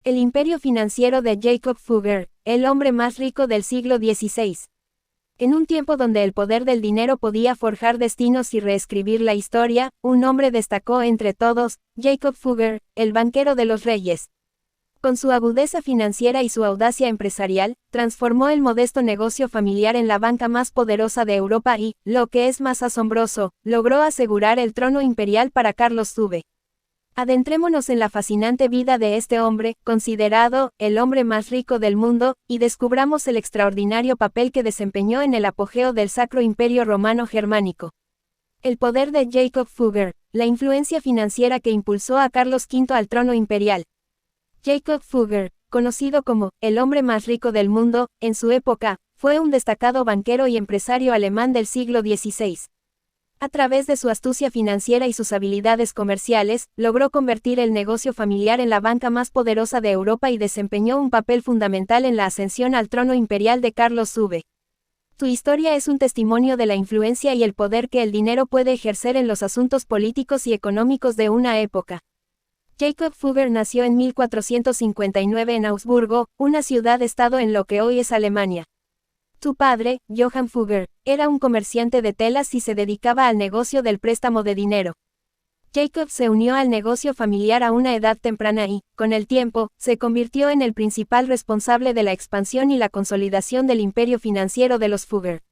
El imperio financiero de Jacob Fugger, el hombre más rico del siglo XVI. En un tiempo donde el poder del dinero podía forjar destinos y reescribir la historia, un hombre destacó entre todos, Jacob Fugger, el banquero de los reyes. Con su agudeza financiera y su audacia empresarial, transformó el modesto negocio familiar en la banca más poderosa de Europa y, lo que es más asombroso, logró asegurar el trono imperial para Carlos V. Adentrémonos en la fascinante vida de este hombre, considerado el hombre más rico del mundo, y descubramos el extraordinario papel que desempeñó en el apogeo del Sacro Imperio Romano Germánico. El poder de Jacob Fugger, la influencia financiera que impulsó a Carlos V al trono imperial. Jacob Fugger, conocido como el hombre más rico del mundo, en su época, fue un destacado banquero y empresario alemán del siglo XVI. A través de su astucia financiera y sus habilidades comerciales, logró convertir el negocio familiar en la banca más poderosa de Europa y desempeñó un papel fundamental en la ascensión al trono imperial de Carlos V. Su historia es un testimonio de la influencia y el poder que el dinero puede ejercer en los asuntos políticos y económicos de una época. Jacob Fugger nació en 1459 en Augsburgo, una ciudad-estado en lo que hoy es Alemania. Su padre, Johann Fugger, era un comerciante de telas y se dedicaba al negocio del préstamo de dinero. Jacob se unió al negocio familiar a una edad temprana y, con el tiempo, se convirtió en el principal responsable de la expansión y la consolidación del imperio financiero de los Fugger.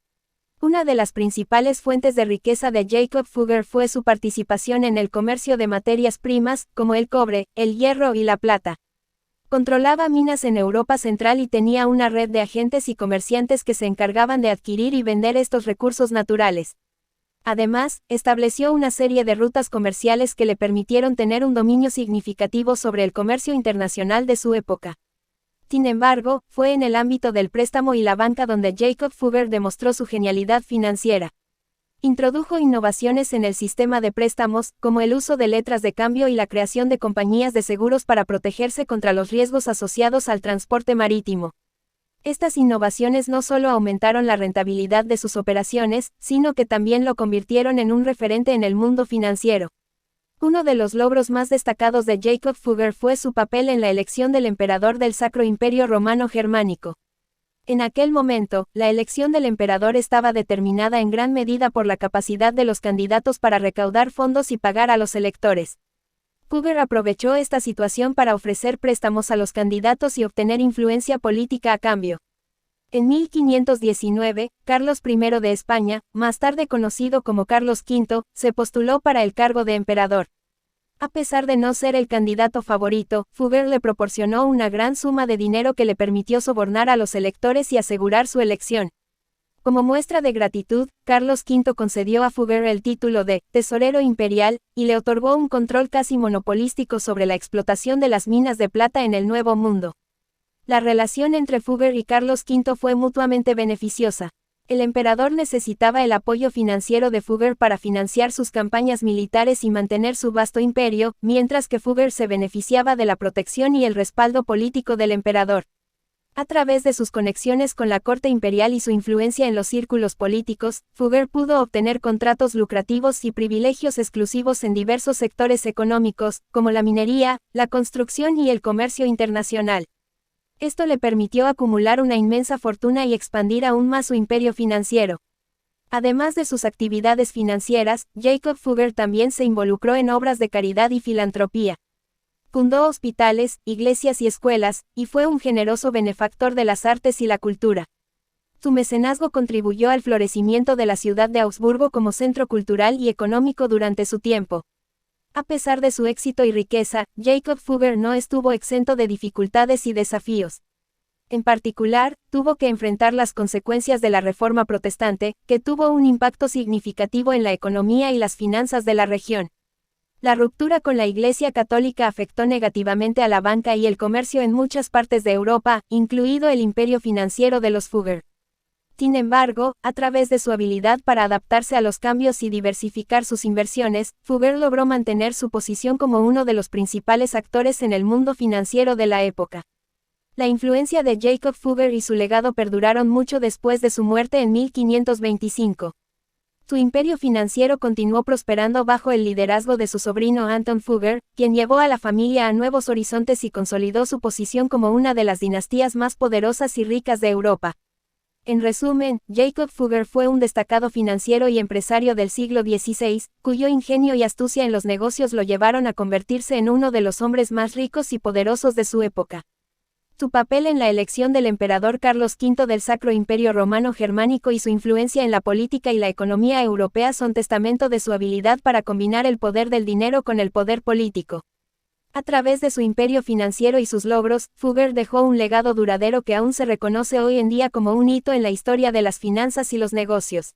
Una de las principales fuentes de riqueza de Jacob Fugger fue su participación en el comercio de materias primas, como el cobre, el hierro y la plata. Controlaba minas en Europa Central y tenía una red de agentes y comerciantes que se encargaban de adquirir y vender estos recursos naturales. Además, estableció una serie de rutas comerciales que le permitieron tener un dominio significativo sobre el comercio internacional de su época. Sin embargo, fue en el ámbito del préstamo y la banca donde Jacob Fugger demostró su genialidad financiera. Introdujo innovaciones en el sistema de préstamos, como el uso de letras de cambio y la creación de compañías de seguros para protegerse contra los riesgos asociados al transporte marítimo. Estas innovaciones no solo aumentaron la rentabilidad de sus operaciones, sino que también lo convirtieron en un referente en el mundo financiero. Uno de los logros más destacados de Jacob Fugger fue su papel en la elección del emperador del Sacro Imperio Romano Germánico. En aquel momento, la elección del emperador estaba determinada en gran medida por la capacidad de los candidatos para recaudar fondos y pagar a los electores. Fugger aprovechó esta situación para ofrecer préstamos a los candidatos y obtener influencia política a cambio. En 1519, Carlos I de España, más tarde conocido como Carlos V, se postuló para el cargo de emperador. A pesar de no ser el candidato favorito, Fugger le proporcionó una gran suma de dinero que le permitió sobornar a los electores y asegurar su elección. Como muestra de gratitud, Carlos V concedió a Fugger el título de tesorero imperial, y le otorgó un control casi monopolístico sobre la explotación de las minas de plata en el Nuevo Mundo. La relación entre Fugger y Carlos V fue mutuamente beneficiosa. El emperador necesitaba el apoyo financiero de Fugger para financiar sus campañas militares y mantener su vasto imperio, mientras que Fugger se beneficiaba de la protección y el respaldo político del emperador. A través de sus conexiones con la corte imperial y su influencia en los círculos políticos, Fugger pudo obtener contratos lucrativos y privilegios exclusivos en diversos sectores económicos, como la minería, la construcción y el comercio internacional. Esto le permitió acumular una inmensa fortuna y expandir aún más su imperio financiero. Además de sus actividades financieras, Jacob Fugger también se involucró en obras de caridad y filantropía. Fundó hospitales, iglesias y escuelas, y fue un generoso benefactor de las artes y la cultura. Su mecenazgo contribuyó al florecimiento de la ciudad de Augsburgo como centro cultural y económico durante su tiempo. A pesar de su éxito y riqueza, Jacob Fugger no estuvo exento de dificultades y desafíos. En particular, tuvo que enfrentar las consecuencias de la Reforma Protestante, que tuvo un impacto significativo en la economía y las finanzas de la región. La ruptura con la Iglesia Católica afectó negativamente a la banca y el comercio en muchas partes de Europa, incluido el imperio financiero de los Fugger. Sin embargo, a través de su habilidad para adaptarse a los cambios y diversificar sus inversiones, Fugger logró mantener su posición como uno de los principales actores en el mundo financiero de la época. La influencia de Jacob Fugger y su legado perduraron mucho después de su muerte en 1525. Su imperio financiero continuó prosperando bajo el liderazgo de su sobrino Anton Fugger, quien llevó a la familia a nuevos horizontes y consolidó su posición como una de las dinastías más poderosas y ricas de Europa. En resumen, Jacob Fugger fue un destacado financiero y empresario del siglo XVI, cuyo ingenio y astucia en los negocios lo llevaron a convertirse en uno de los hombres más ricos y poderosos de su época. Su papel en la elección del emperador Carlos V del Sacro Imperio Romano Germánico y su influencia en la política y la economía europea son testamento de su habilidad para combinar el poder del dinero con el poder político. A través de su imperio financiero y sus logros, Fugger dejó un legado duradero que aún se reconoce hoy en día como un hito en la historia de las finanzas y los negocios.